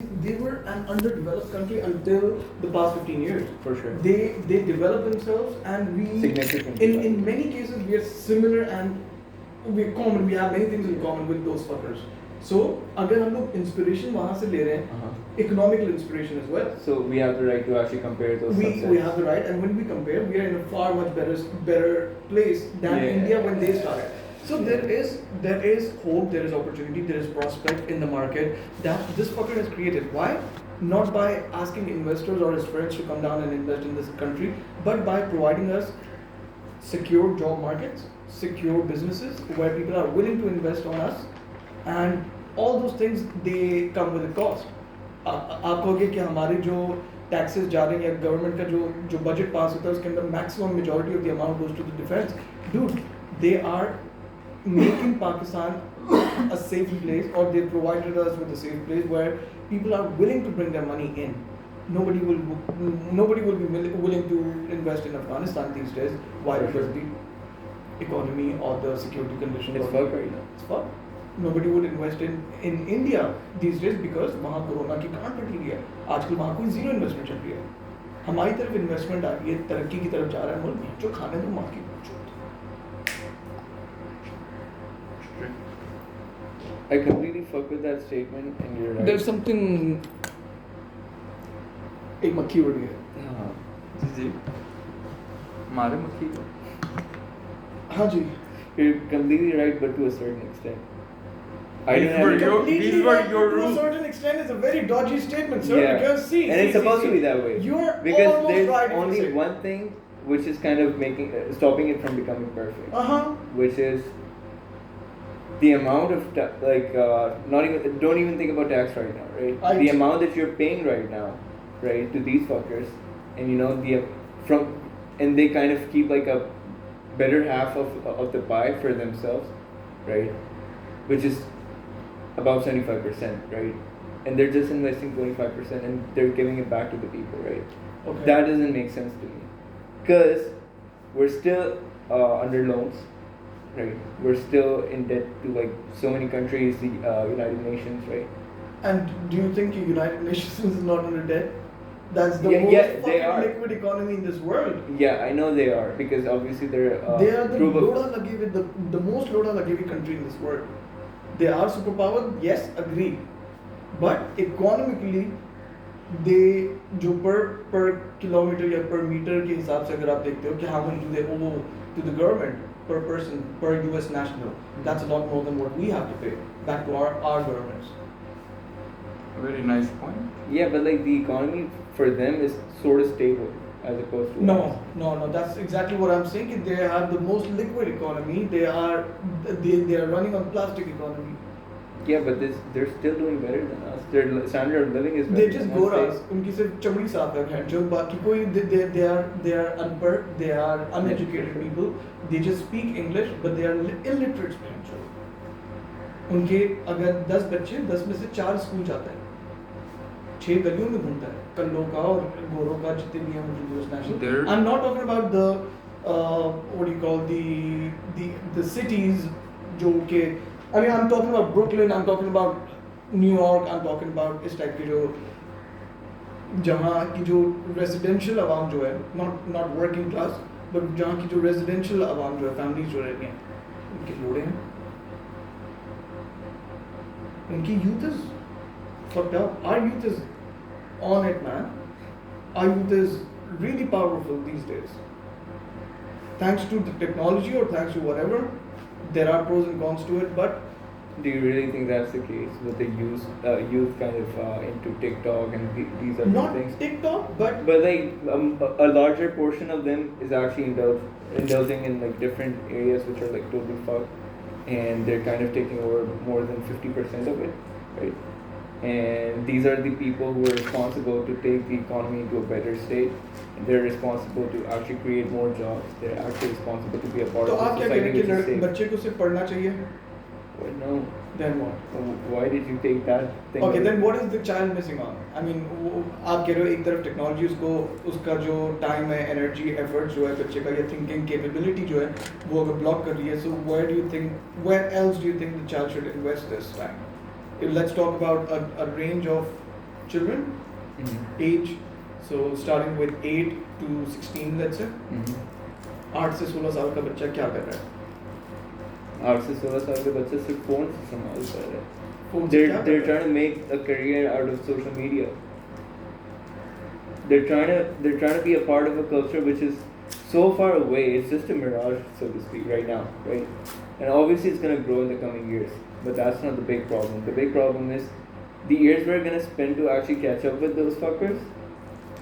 they were an underdeveloped country until the past 15 years. For sure. They developed themselves, and we Significantly. in many cases we are similar, and we're common. We have many things in common with those fuckers. So अगर हम लोग inspiration वहाँ से ले रहे हैं, economical inspiration as well. So we have the right to actually compare those. We have the right, and when we compare, we are in a far much better place than India when they started. So there is hope, there is opportunity, there is prospect in the market that this fucker has created. Why? Not by asking investors or his friends to come down and invest in this country, but by providing us secure job markets, secure businesses where people are willing to invest on us, and all those things they come with a cost. आप कहोगे कि हमारे जो taxes जा रहे हैं या government का जो बजट पास होता है उसके अंदर maximum majority of the amount goes to the defence. Dude, they are making Pakistan a safe place, or they provided us with a safe place where people are willing to bring their money in. Nobody will be willing to invest in Afghanistan these days. Why? Because the economy or the security conditions. It's fucked right now. It's fucked. Nobody would invest in India these days because वहाँ corona की गांठ पड़ रही है. आजकल वहाँ कोई zero investment चल रही है. हमारी तरफ इन्वेस्टमेंट आ गई है, तरक्की की तरफ जा रहा है मुल्क, जो खाने में मार की I completely fuck with that statement, and you're right. There's something. एक मक्खी उड़ गई. हाँ जी मारे मक्खी को. हाँ जी. You're completely right, but to a certain extent. These were your To a rules. certain extent, is a very dodgy statement, sir. Yeah. Because and it's supposed to be that way. You're because almost there's right. only one thing which is kind of making stopping it from becoming perfect. Which is the amount of not even don't even think about tax right now, right? The amount that you're paying right now, right, to these fuckers, and you know and they kind of keep like a better half of the pie for themselves, right? Which is about 75%, right? And they're just investing 25% and they're giving it back to the people, right? Okay. That doesn't make sense to me, because we're still under loans. Right, we're still in debt to like so many countries, the United Nations, right? And do you think the United Nations is not under debt? That's the most fucking liquid economy in this world. Yeah, I know they are, because obviously they're they are the Loda Lagi with the most Loda Lagi country in this world. They are superpower, yes, agree. But economically, they जो per kilometer या per meter के हिसाब से अगर आप देखते हो कि how much do they owe to the government per person, per US national, that's a lot more than what we have to pay back to our governments. A very nice point. Yeah, but like the economy for them is sort of stable as opposed to No, that's exactly what I'm saying. They have the most liquid economy. They are running on plastic economy. Yeah, but they're still doing better than us. Their standard of living is better. They just goras. उनकी सिर्फ चमड़ी साफ है. जो बाकी कोई they are unpert. They are uneducated people. They just speak English, but they are illiterate. उनके अगर 10 बच्चे 10 में से 4 स्कूल जाता है, 6 गलियों में घूमता है, कल्लों का और गोरों का जितने भी हैं US national. I'm not talking about the what do you call the cities जो के I mean, I'm talking about Brooklyn, I'm talking about New York, I'm talking about इस टाइप की जो जहाँ की जो residential आवाम जो है, not working class, but जहाँ की जो residential आवाम जो है, families जो रहती हैं, उनके लोड़े हैं, उनकी youth is fucked up. Our youth is on it, man. Our youth is really powerful these days. Thanks to the technology or thanks to whatever. There are pros and cons to it, but do you really think that's the case with the youth kind of into TikTok and these other not things? Not TikTok, but like a larger portion of them is actually indulging in like different areas which are like totally fucked, and they're kind of taking over more than 50% of it, right? And these are the people who are responsible to take the economy into a better state. They're responsible to actually create more jobs. They're actually responsible to be a part of the society which is safe. बच्चे को सिर्फ पढ़ना चाहिए? Well, no. Then what? Why did you take that thing? Okay, then what is the child missing on? I mean, आप कह रहे हो एक तरफ टेक्नोलॉजी उसको उसका जो टाइम है, एनर्जी, एफर्ट जो है बच्चे का, या थिंकिंग कैपेबिलिटी जो है वो अगर ब्लॉक कर रही है, so where else do you think the child should invest this time? Let's talk about a range of children, age, so starting with 8 to 16, let's say. 8 से 16 साल का बच्चा क्या कर रहा है? 8 से 16 साल का बच्चा सिर्फ फोन से इस्तेमाल कर रहा है. They're trying to make a career out of social media. They're trying to be a part of a culture which is so far away. It's just a mirage, so to speak, right now, right? And obviously it's going to grow in the coming years, but that's not the big problem. The big problem is the years we're going to spend to actually catch up with those fuckers.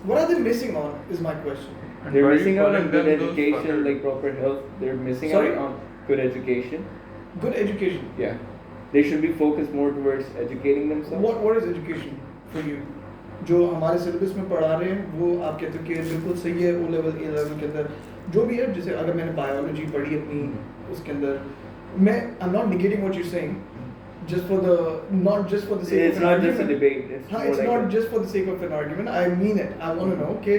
What are they missing on is my question. And They're why are missing you out on calling good them those education, fuckers? like proper health. They're missing Sorry? out on good education. Good education. Yeah. They should be focused more towards educating themselves. What is education for you? जो हमारे syllabus में पढ़ा रहे हैं वो आप कहते हो कि बिल्कुल सही है. O level, A level के अंदर जो भी है, जैसे अगर मैंने बायोलॉजी पढ़ी अपनी उसके अंदर मैं I'm not negating what you're saying, just for the not just for the sake It's of an not argument. just a debate. It's हाँ, more it's like not just for the sake of an argument. I mean it. I want to know. Okay,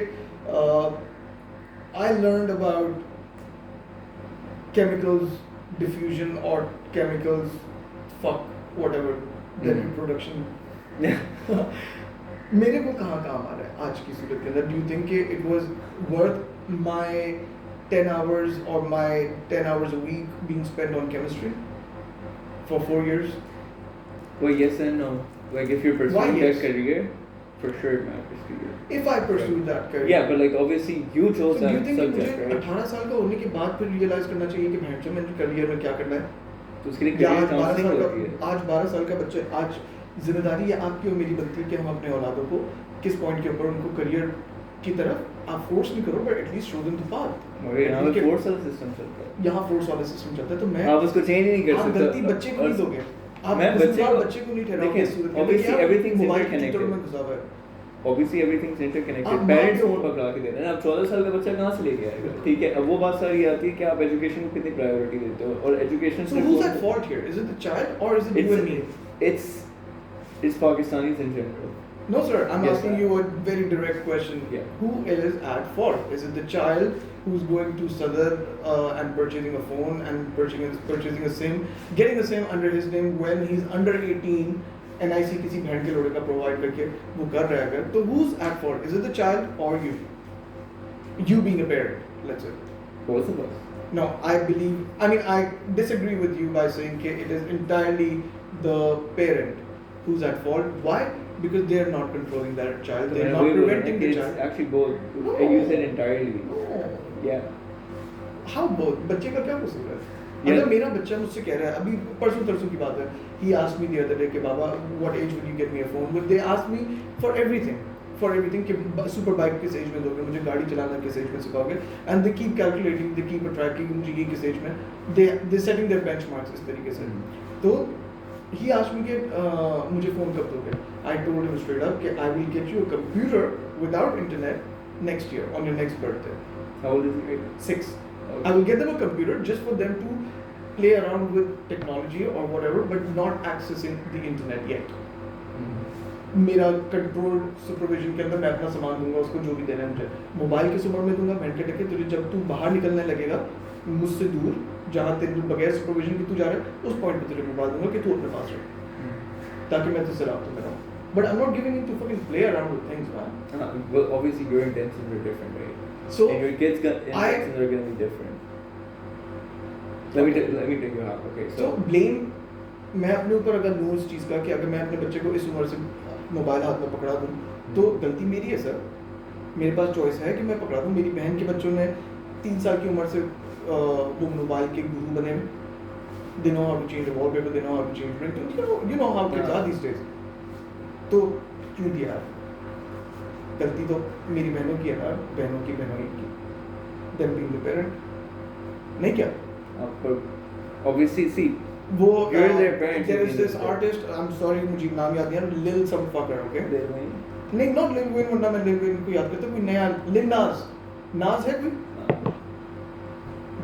I learned about chemicals diffusion or chemicals, whatever, their reproduction. मेरे को कहाँ काम आ रहा है आज की सूरत के अंदर? Do you think it was worth my 10 hours or my 10 hours a week being spent on chemistry for 4 years? Well, yes and no. Like if you're Why pursuing yes? that career, for sure it matters to you. If I pursued that career. Yeah, but like obviously you chose So do you that think कि subject, मुझे right? 18 साल का होने के बाद फिर realize करना चाहिए कि भैंस मैंने करियर में क्या करना है? तो उसके लिए या career आज 12 counseling साल होती है. का आज 12 साल का बच्चा आज जिम्मेदारी ये आपकी और मेरी बनती है कि हम अपने औलादों को किस पॉइंट के ऊपर उनको करियर की तरफ आप फोर्स नहीं करो but at least show them the path. और यहाँ पे फोर्स वाला सिस्टम चलता है. यहाँ फोर्स वाला सिस्टम चलता है तो मैं आप उसको चेंज नहीं कर आप सकते. गलती बच्चे को नहीं दोगे. आप मैं बच्चे को नहीं ठहराओगे. देखिए, obviously everything's मोबाइल की interconnected. तरफ में घुसा हुआ है. Obviously everything's interconnected. आप Parents माँ फोन पकड़ा के दे रहे हैं. अब 14 साल का बच्चा कहाँ से लेके आएगा? ठीक है, अब वो बात सारी आती है कि आप एजुकेशन को कितनी प्रायोरिटी देते हो और education So who's at fault here? Is it the child or is it you and me? It's Pakistanis in general. No, sir. I'm Yes, asking sir. you a very direct question. Yeah. Who is at fault? Is it the child who's going to Sadar and purchasing a phone and purchasing a SIM, getting a SIM under his name when he's under 18, NIC किसी बहन के लोड़े का provide करके वो कर रहा है अगर तो who's at fault? Is it the child or you? You being a parent, let's say. Both of us. No, I disagree with you by saying that it is entirely the parent who's at fault. Why? Because they are not controlling that child. They are not preventing the It's child. actually both. No. You said entirely. No. Yeah. How both? बच्चे का क्या कसूर है? Yeah. अगर मेरा बच्चा मुझसे कह रहा है अभी परसों तरसों की बात है, he asked me the other day कि बाबा what age will you get me a phone? But they asked me for everything कि सुपर बाइक किस एज में दोगे, मुझे गाड़ी चलाना किस एज में सिखाओगे, and they keep calculating, they keep tracking मुझे ये किस एज में, they setting their benchmarks इस तरीके से. तो he asked me कि मुझे फोन कब दोगे? I told him straight up कि I will get you a computer without internet next year on your next birthday. How old is he? 6. Okay. I will get them a computer just for them to play around with technology or whatever, but not accessing the internet yet. मेरा control supervision के अंदर मैं अपना सामान दूंगा उसको जो भी देना है मुझे. मोबाइल किस उम्र में दूंगा? घंटे टके तुझे जब तू बाहर निकलने लगेगा मुझसे दूर जहाँ तेरे बगैर सुपरविजन के तू जा रहा है उस पॉइंट पे तुझे मोबाइल दूंगा कि तू अपने पास रहे ताकि मैं तुझसे राब्ते में रहूँ. But I'm not giving you to fucking play around with things, man. Well, obviously your intentions are different, right? So and your kids' intentions are going to be different. Let me take you out. Okay, so blame मैं अपने ऊपर अगर लूँ इस चीज़ का कि अगर मैं अपने बच्चे को इस उम्र से मोबाइल हाथ में पकड़ा दूँ तो गलती मेरी है सर. मेरे पास चॉइस है कि मैं पकड़ा दूँ. मेरी बहन के बच्चों ने 3 साल की उम्र से वो मोबाइल के गुरु बने हुए. They know how to change the wallpaper, they know how to change print. You know how kids are these days. तो क्यों दिया? गलती तो मेरी बहनों की है ना, बहनों की की. Them being the parent. नहीं क्या? Obviously, see. वो You're their parents. there is this artist, I'm sorry मुझे नाम याद नहीं आ रहा, Lil some fucker, okay? Lil Wayne. नहीं, not Lil Wayne, वरना मैं Lil Wayne को याद करता हूँ. कोई नया Lil Nas. Nas है कोई?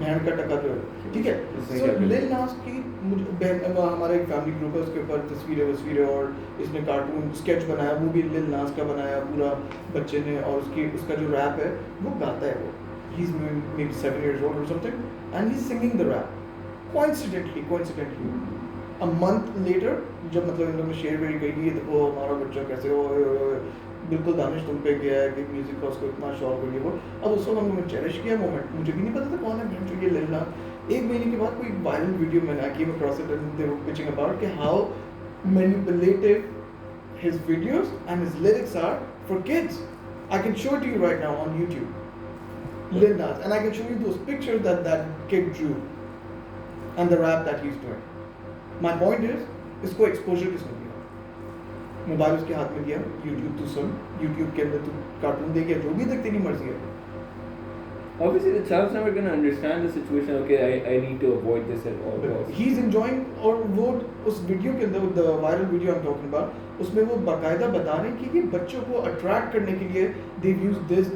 बहन का टका जो है, ठीक है. So Lil Nas की मुझे बहन हमारा एक फैमिली ग्रुप है उसके ऊपर तस्वीरें और इसने कार्टून स्केच बनाया वो भी Lil Nas का बनाया पूरा बच्चे ने और उसका जो रैप है वो गाता है वो. He's maybe 7 years old or something and he's singing the rap. Coincidentally, a month later जब मतलब इन लोगों ने शेयर वेरी करी ये देखो हमारा बच्चा कैसे हो बिल्कुल दानिश तुम पे गया है कि म्यूजिक का उसको इतना शौक है ये वो अब उस वक्त हम लोगों ने चेरिश किया मोमेंट मुझे भी नहीं पता था कौन है बहन जो ये लिल नास एक महीने के बाद कोई वायरल वीडियो मैंने I came across it and they were pitching about कि how manipulative his videos and his lyrics are for kids. I can show it to you right now on YouTube. Lil Nas, and I can show you those pictures that that kid drew and the rap that he's doing. My point is, इसको exposure किसने दिया? Mobile उसके हाथ में दिया, YouTube तू सुन, YouTube के अंदर तू कार्टून देख या जो भी देख तेरी मर्जी है. Obviously, the child's never gonna understand the situation. Okay, I need to avoid this at all costs. He's enjoying और वो उस वीडियो के अंदर the viral video I'm talking about उसमें वो बाकायदा बता रहे हैं कि बच्चों को अट्रैक्ट करने के लिए they've used this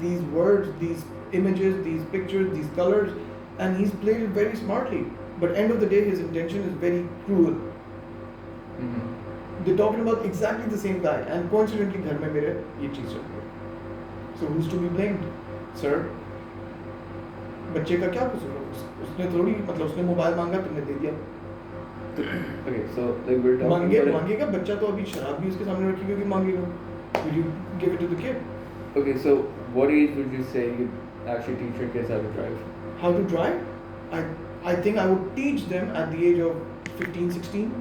these words these images these pictures these colors and he's played it very smartly but end of the day his intention is very cruel. They're talking about exactly the same guy and coincidentally घर में मेरे ये चीज़ चल रही है. So who's to be blamed? Sir, बच्चे का क्या कसूर है? उसने थोड़ी मतलब उसने मोबाइल मांगा तुमने दे दिया. Okay, so like we're talking about मांगेगा बच्चा तो अभी शराब भी उसके सामने रखी क्योंकि मांगेगा. Will you give it to the kid? Okay, so what age would you say you actually teach your kids how to drive? How to drive? I think I would teach them at the age of 15, 16.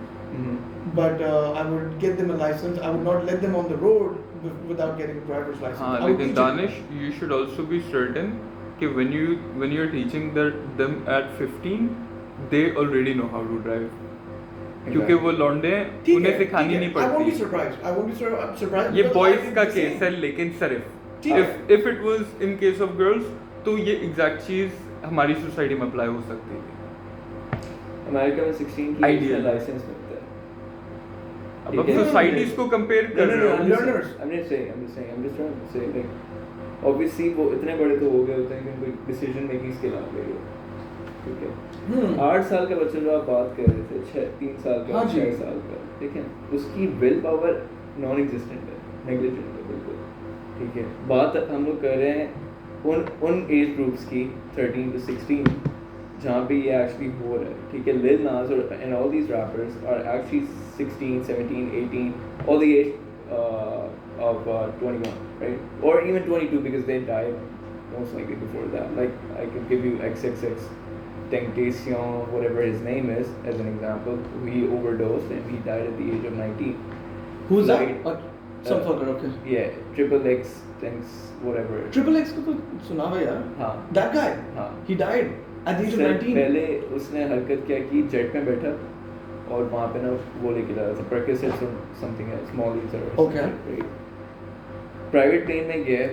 But I would get them a license. I would not let them on the road without getting a driver's license. हाँ, लेकिन Danish, you should also be certain कि when you're teaching them at 15, they already know how to drive. क्योंकि वो लौंडे उन्हें सिखानी नहीं पड़ती. I won't be surprised. I won't be surprised. ये boys का केस है लेकिन सिर्फ if it was in case of girls तो ये exact चीज हमारी सोसाइटी में अप्लाई हो सकती थी. अमेरिका में 16 की एज में लाइसेंस मिलता है. अब सोसाइटी इसको कंपेयर कर रहे हो. I'm just trying to say like obviously वो इतने बड़े तो हो गए होते हैं कि उनको डिसीजन मेकिंग स्किल आ गई है. ठीक है. 8 साल का बच्चा जो आप बात कर रहे थे 3 साल का 6 साल का ठीक है उसकी विल पावर नॉन एग्जिस्टेंट है नेग्लिजेंट है बिल्कुल. ठीक है. बात हम लोग कर रहे हैं उन एज ग्रुप्स की 13 to 16 जहाँ पे ये एक्चुअली हो रहा है. ठीक है. Lil Nas and all these rappers are actually 16, 17, 18, all the age of 21, right? Or even 22 because they died most likely before that. Like I could give you XXX Tentacion, whatever his name is, as an example. He overdosed and he died at the age of 19. Who's like, that? Some fucker, okay. Yeah, Triple X, thanks, whatever. Triple X को तो सुना हुआ यार. हाँ. That guy. हाँ. He died at the age of 19. पहले उसने हरकत क्या की जेट में बैठा और वहाँ पे ना वो लेके जा रहा था Percocet or something else, Molly's or something. Private plane में गए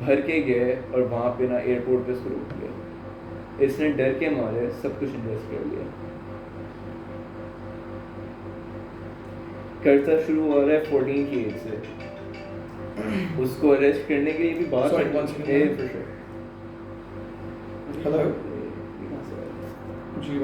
भर के गए और वहाँ पे ना एयरपोर्ट पे उसको रोक लिया. इसने डर के मारे सब कुछ इन्वेस्ट कर लिया. खर्चा शुरू हो रहा है 14 की एज से. उसको अरेस्ट करने के लिए भी बात Hello. जी